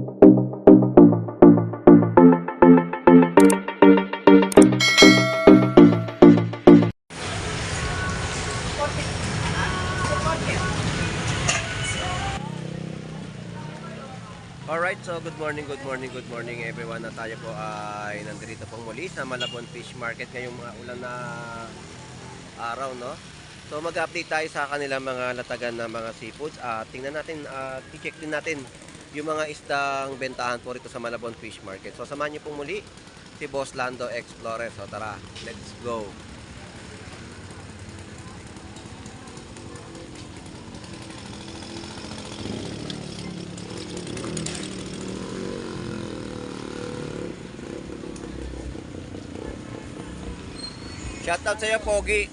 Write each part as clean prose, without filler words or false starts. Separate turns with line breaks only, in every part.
Alright, so good morning everyone. Na tayo po ay nandito pong muli sa Malabon Fish Market ngayong mga ulan na araw, no? So mag-update tayo sa kanilang mga latagan na mga seafoods. Tingnan natin, i-check din natin yung mga isdang bentahan po rito sa Malabon Fish Market. So samahan niyo pong muli si Boss Lando Explorer. So tara, let's go! Shoutout sa iyo, Pogi.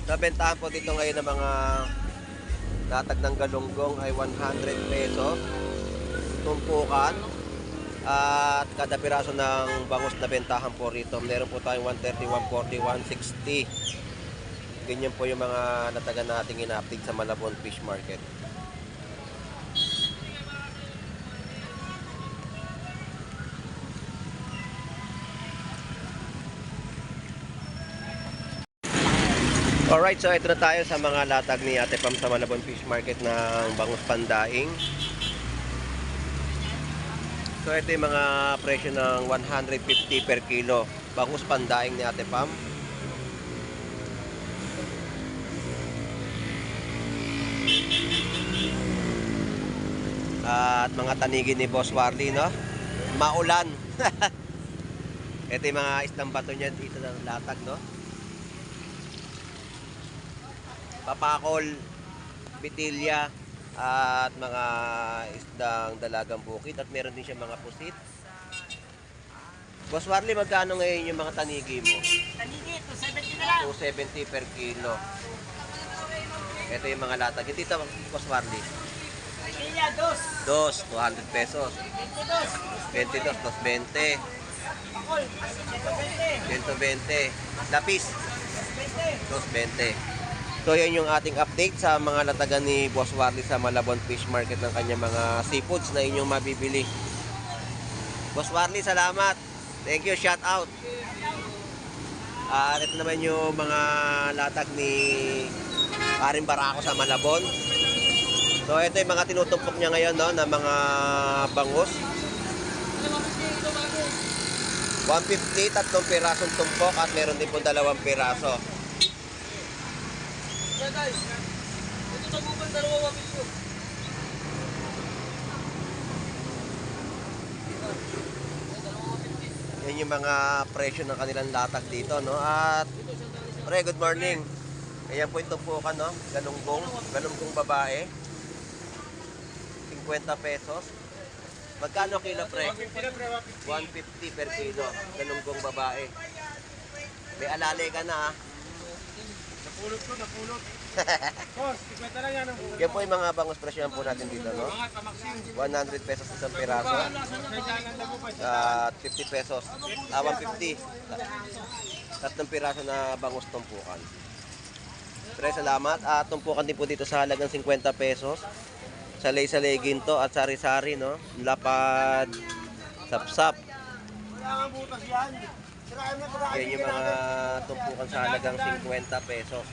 Nabentahan po dito ngayon ng mga latag ng galunggong ay 100 pesos. Tumpukan. At kada piraso ng bangus na bentahan po rito. Meron po tayong 130, 140, 160. Ganyan po yung mga natagan nating ina-update sa Malabon Fish Market. Alright, so ito na tayo sa mga latag ni Ate Pam sa Malabon Fish Market ng bangus pandaing. So ito yung mga presyo ng 150 per kilo bangus pandaing ni Ate Pam. At mga tanigin ni Boss Warly, no? Maulan. Ito yung mga islang bato niya dito ng latag, no? Papakol, bitilya, at mga isdang dalagang bukid, at meron din siya mga pusit. Boss Warly, magkano ngayon yung mga tanigi mo?
Tanigi, 270 na lang.
270 per kilo. Ito yung mga latag. Dito, Boss Warly.
Bitilya, 2.
200 pesos.
22.
22, 220.
Pakol, 120.
120. Lapis, 220. So yan yung ating update sa mga latagan ni Boss Warly sa Malabon Fish Market ng kanyang mga seafoods na inyong mabibili. Boss Warly, salamat. Thank you, shout out. Ito naman yung mga latag ni Karin Barako sa Malabon. So ito yung mga tinutumpok niya ngayon, no, na mga bangus. 150, 3 pirasong tumpok, at meron din po 2 piraso.
Yeah, guys. Ito tagupan, 2 piso.
Yan yung mga presyo ng kanilang latag dito, no? At pre, good morning. Ayan po yung tumpukan, no? Galunggong babae. 50 pesos. Magkano kilo, pre? 150 per kilo. Galunggong babae. May alale ka na, ha?
Napulot. Boss, 50 lang yan.
Yan po yung mga bangus presyo po natin dito, no? 100 pesos isang piraso. At 50 pesos. 150. 3 piraso na bangus tumpukan. Pre, salamat. Tumpukan din po dito sa halagang 50 pesos. Salay-salay ginto at sari-sari, no? Lapad, sapsap. Yan yung mga tumpukan sa halagang 50 pesos.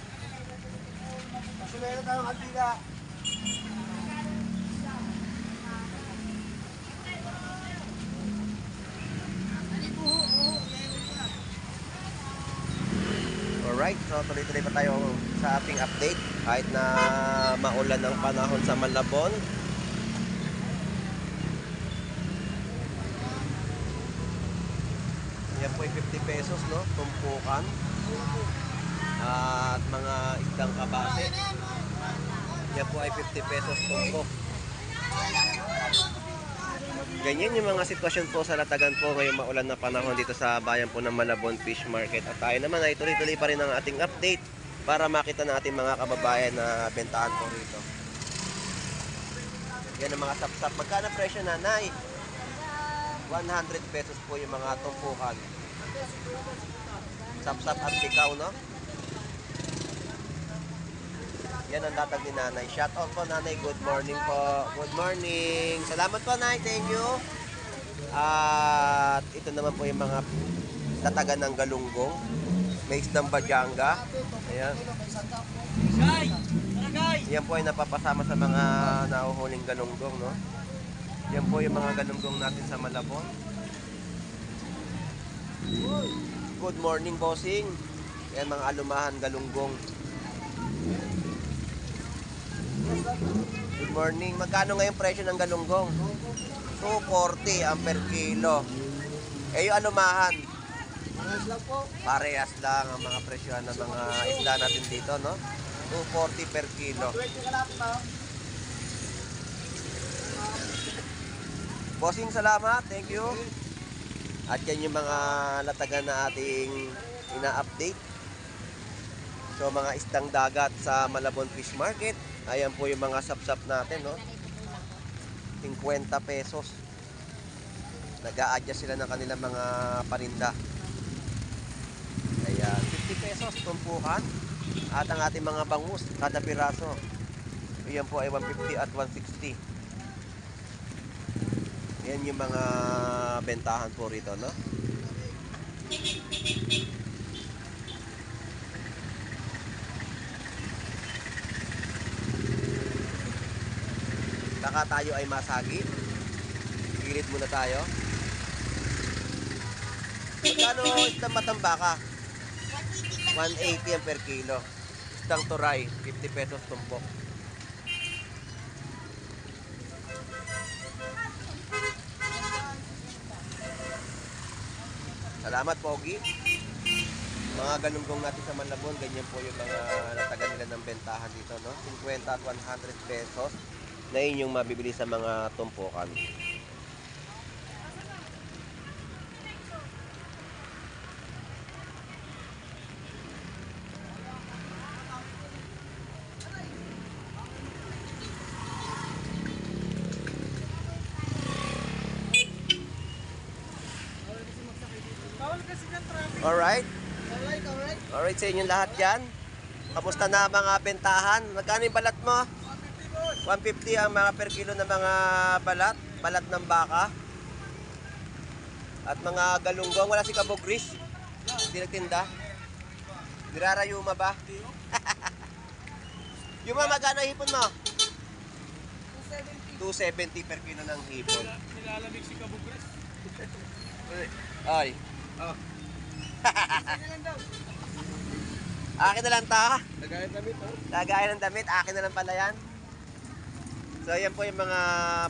Alright, so tuloy-tuloy pa tayo sa ating update kahit na maulan ang panahon sa Malabon. Yan po ay 50 pesos, no? Tumpukan. At mga isdang kabase. Yan po ay 50 pesos tumpok. Ganyan yung mga sitwasyon po sa latagan po ngayong maulan na panahon dito sa bayan po ng Malabon Fish Market. At tayo naman ay tuloy-tuloy pa rin ang ating update para makita na ating mga kababayan na bentahan po rito. Yan ang mga sapsap. Magkano presyo, nanay? 100 pesos po yung mga tumpukan. Sapsap at tikaw, no? Yan ang latag ni nanay. Shout out po nanay. Good morning po. Good morning. Salamat po nay. Thank you. At ito naman po yung mga latagan ng galunggong. May isdang badyanga. Ayan.
Guys! Tara guys!
Yan po ay napapasama sa mga nahuhuling galunggong, no? Yan po yung mga galunggong natin sa Malabon. Good morning, bossing. Yan mga alumahan galunggong. Good morning. Magkano ngayon presyo ng galunggong? 240 ang per kilo. Eh yung alumahan,
Ayos lang po.
parehas lang ang mga presyo ng mga isda natin dito, no? 240 per kilo.
20 kalapit na.
Bossing, salamat. Thank you. At yan yung mga latagan na ating ina-update. So, mga istang dagat sa Malabon Fish Market. Ayan po yung mga sapsap natin, no? 50 pesos. Nag-a-adjust sila ng kanilang mga paninda. Ayan, 50 pesos tumpukan. At ang ating mga bangus, kada piraso. Ayan po ay 150 at 160. Yan yung mga bentahan po rito, no? Baka tayo ay masagi. Pilit muna tayo. Magkano isang matambaka? 180 ang per kilo. Isang turay, 50 pesos tumpok. Salamat, Pogi. Mga galunggong natin sa Malabon, ganyan po yung mga nataga nila ng bentahan dito, no? 50 at 100 pesos na inyong mabibili sa mga tumpukan.
Bawal kasi ng traffic.
Alright?
Alright, alright.
Alright sa inyong lahat dyan. Kamusta na mga bentahan? Magkano yung balat mo?
150 boss.
150 ang mga per kilo na mga balat. Balat ng baka. At mga galunggong. Wala si Kabogris. Hindi nagtinda. Dirarayuma ba? Yung mga magkano hipon mo? 270 per kilo ng hipon.
Nilalamig si Kabugres.
Ay.
Oh. Sige lang daw.
Akin na lang ta.
Nagayat damit oh.
Lagayan ng damit, akin na lang pala yan. So yan po yung mga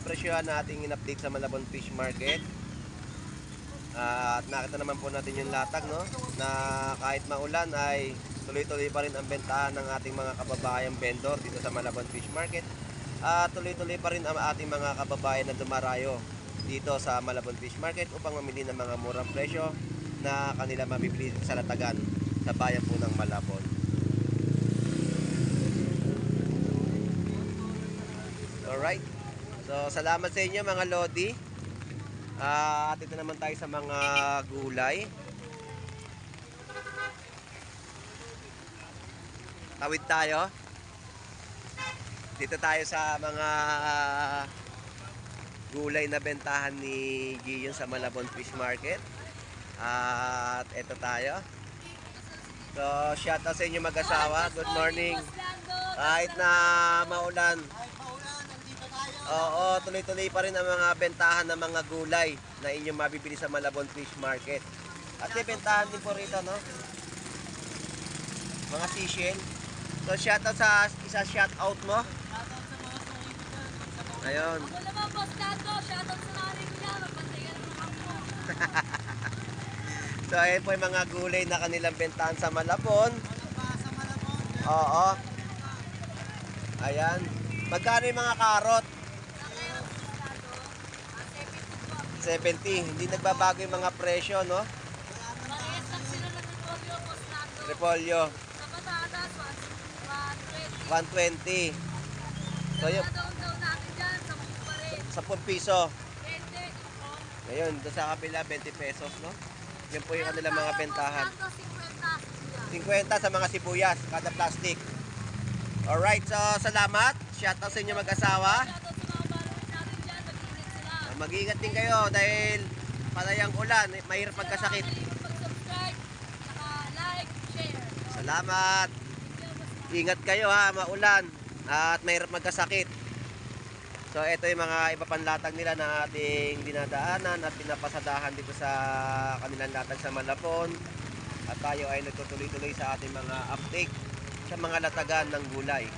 presyohan na ating in-update sa Malabon Fish Market. At nakita naman po natin yung latag, no? Na kahit maulan ay tuloy-tuloy pa rin ang bentahan ng ating mga kababayang vendor dito sa Malabon Fish Market. At tuloy-tuloy pa rin ang ating mga kababayan na dumarayo dito sa Malabon Fish Market upang mamili ng mga murang presyo na kanila mabibili sa latagan sa bayan po ng Malabon. Alright. So, salamat sa inyo mga Lodi. At ito naman tayo sa mga gulay. Tawid tayo. Dito tayo sa mga gulay na bentahan ni Gion sa Malabon Fish Market. At ito tayo. So, shout out sa inyo mag-asawa. Good morning. Kahit na maulan, oo, tuloy-tuloy pa rin ang mga bentahan ng mga gulay na inyong mabibili sa Malabon Fish Market. At may bentahan din po rito, no? Mga seashell. So, shoutout sa isa shoutout mo. Ayun.
Ako naman, Boss Lando. Shoutout sa nanay ko niya. Magbantay ka naman ako.
So, ayun po yung mga gulay na kanilang bentahan sa Malabon. Oo. Ayan. Magkano yung mga karot? 70. Hindi nagbabago yung mga presyo, no?
Parehas lang sila ng repolyo, Boss Lando.
Repolyo,
Sa patatas, 120.
120. So, yun,
Sa daw natin dyan, 10 pa rin.
10 piso.
20. ito.
Ngayon, doon sa kapila, 20 pesos, no? Yan po yung kanilang mga bentahan.
Boss Lando, 50.
50 sa mga sibuyas, kada plastic. Alright, so salamat. Shoutout sa inyo mag-asawa.
Shoutout sa mga followers natin dyan. Mag-ingat sila.
Mag-ingat din kayo dahil panayang ulan, mahirap magkasakit.
Mag-subscribe, saka like, share.
Salamat. Ingat kayo ha, maulan at mahirap magkasakit. So ito yung mga iba pang latag nila na ating dinadaanan at pinapasadahan dito sa kanilang latag sa Malabon. At tayo ay nagtutuloy-tuloy sa ating mga update sa mga latagan ng gulay.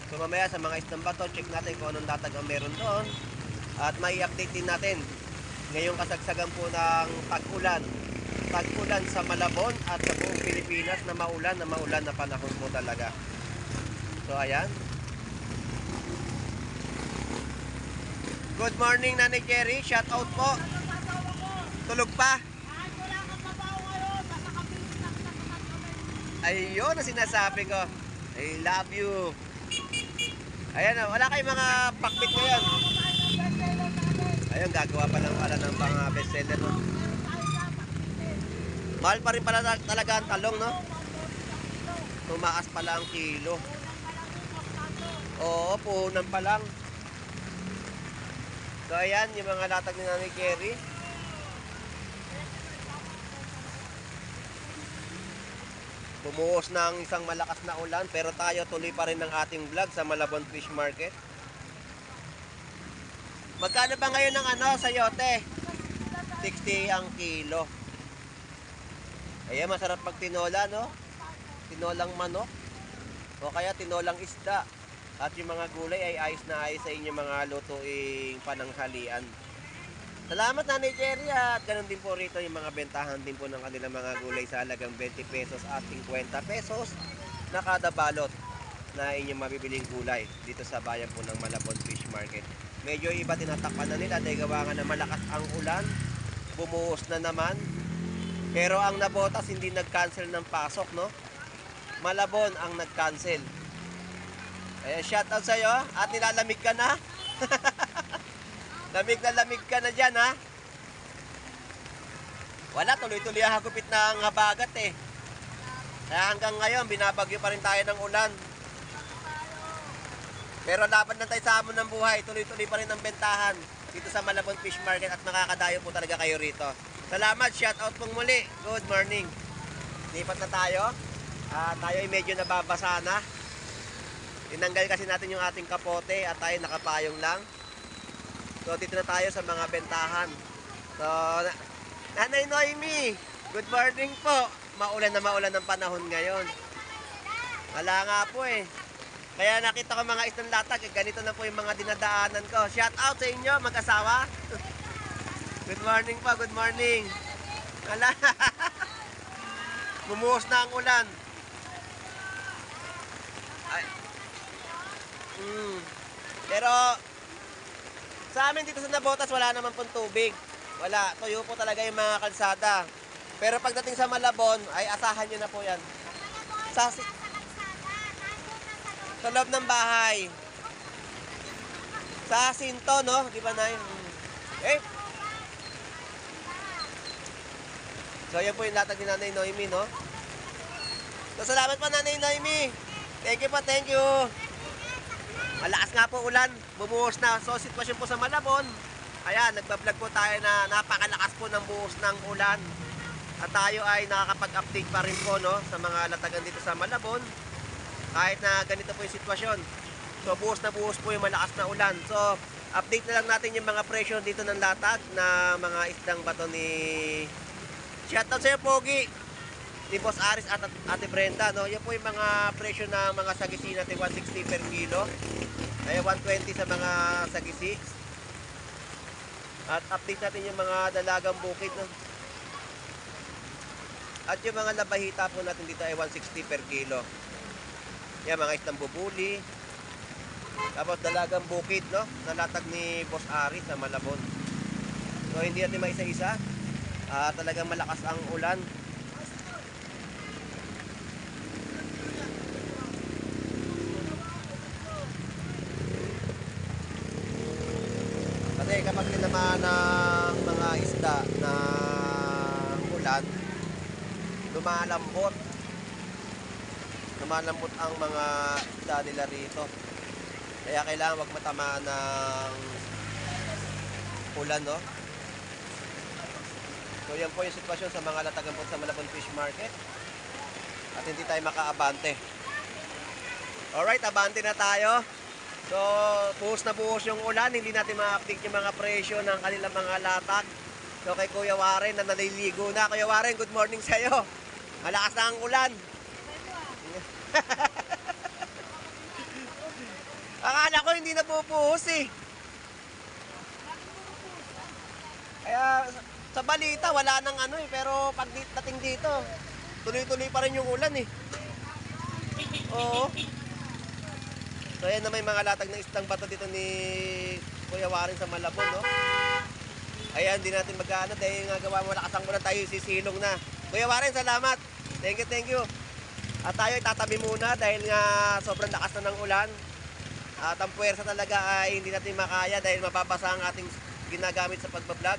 So mamaya sa mga isdang bato, check natin kung anong latag ang meron doon. At may update din natin ngayong kasagsagan po ng tag-ulan. Tag-ulan sa Malabon at sa buong Pilipinas na maulan na panahon po talaga. So ayan. Good morning, Nanay Jerry. Shout out po. Tulog pa? Ayun ang sinasabi ko. I love you. Ayan, wala kayong mga pakbit ngayon. Ayun, gagawa pa lang pala ng mga bestseller, no? Mahal pa rin pala talaga ang talong, no? Tumaas pala ang kilo. Oo, puhunan pa lang. So ayan, yung mga latag ni Nanay Kerry. Bumuhos ng isang malakas na ulan pero tayo tuloy pa rin ng ating vlog sa Malabon Fish Market. Magkano ba ngayon ang sayote? 60 ang kilo. Ayan, masarap pag tinola, no? Tinolang manok o kaya tinolang isda. At yung mga gulay ay ayos na ayos sa inyo mga lutuing pananghalian. Salamat, Nanay Jerry, at ganun din po rito yung mga bentahan din po ng kanilang mga gulay sa halagang 20 pesos at 50 pesos na kada balot na inyong mabibiling gulay dito sa bayan po ng Malabon Fish Market. Medyo iba tinatakpan na nila dahil gawa nga na malakas ang ulan, bumuhos na naman. Pero ang nabotas hindi nag-cancel ng pasok, no? Malabon ang nag-cancel. Ayan, shoutout sa'yo at nilalamig ka na. Lamig ka na dyan, ha? Wala, tuloy-tuloy ang hagupit ng habagat, eh. Kaya hanggang ngayon, binabagyo pa rin tayo ng ulan. Pero laban na tayo sa hamon ng buhay, tuloy-tuloy pa rin ang bentahan dito sa Malabon Fish Market at makakadayo po talaga kayo rito. Salamat, shoutout pong muli. Good morning. Lipat na tayo. Tayo ay medyo nababasa na. Tinanggal kasi natin yung ating kapote at tayo nakapayong lang. So dito na tayo sa mga bentahan. So Nanay Noemi, good morning po. Maulan ng panahon ngayon. Wala nga po eh. Kaya nakita ko mga isang latag, ganito na po yung mga dinadaanan ko. Shout out sa inyo mag-asawa. Good morning po, good morning. Wala. Bumuhos na ang ulan. Ay. Pero sa amin dito sa Nabotas wala naman pong tubig. Wala, tuyo po talaga yung mga kalsada. Pero pagdating sa Malabon ay asahan nyo na po yan. Sa loob ng bahay. Sa Sinto, no? Di ba, Nay? Eh? So yan po yung latag ni Nanay Noemi, no? So salamat po, Nanay Noemi. Thank you po, thank you. Malakas nga po ulan, bumuhos na. So sitwasyon po sa Malabon, ayan, nagbablog po tayo na napakalakas po ng buhos ng ulan. At tayo ay nakakapag-update pa rin po, no, sa mga latagan dito sa Malabon. Kahit na ganito po yung sitwasyon. So buhos na buhos po yung malakas na ulan. So update na lang natin yung mga presyo dito ng latag na mga isdang bato ni... Shoutout sa'yo, Pogi! Ni Boss Aris at Ate Brenda, no? Yan po yung mga presyo ng mga sagisi natin, 160 per kilo. Ay 120 sa mga sagisi. At update natin yung mga dalagang bukid, no? At yung mga labahita po natin dito ay 160 per kilo. Yan, mga isdang bubuli. Tapos dalagang bukid, no? Nalatag ni Boss Aris sa Malabon. So hindi natin maisa-isa. Talagang malakas ang ulan. Kasi kapag tinamaan ng mga isda na ulan, lumalambot. malambot ang mga isda nila rito. Kaya kailangan wag matamaan ng ulan, no? So yan po yung sitwasyon sa mga latagan po sa Malabon Fish Market. At hindi tayo makaabante. Alright, abante na tayo. So, buhos na buhos yung ulan. Hindi natin ma-update yung mga presyo ng kanilang mga latag. So, kay Kuya Warren na naliligo na. Kuya Warren, good morning sa'yo. Malakas na ang ulan. Akala ko hindi nabubuhos eh. Kaya sa balita wala nang ano eh, pero pag dating dito, tuloy-tuloy pa rin yung ulan eh. Oo. So ayan na may mga latag ng isdang bato dito ni Kuya Warren sa Malabon, no? Ayan, hindi natin mag-ano dahil nga gawa mo lakas ang ulan, tayo sisilong na. Kuya Warren, salamat. Thank you, thank you. At tayo itatabi muna dahil nga sobrang lakas na ng ulan. At ang puwersa talaga ay hindi natin makaya dahil mababasa ang ating ginagamit sa pagbablog.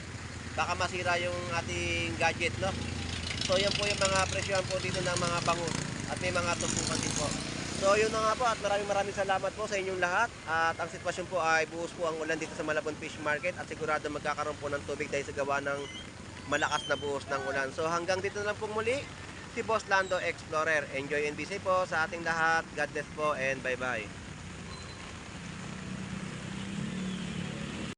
Baka masira yung ating gadget, no? So yan po yung mga presyohan po dito ng mga bangus. At may mga tumpukan din po. So yun na nga po at maraming salamat po sa inyong lahat. At ang sitwasyon po ay buhos po ang ulan dito sa Malabon Fish Market. At sigurado magkakaroon po ng tubig dahil sa gawa ng malakas na buhos ng ulan. So hanggang dito na lang po muli, si Boss Lando Explorer. Enjoy and be safe po sa ating lahat. God bless po and bye bye.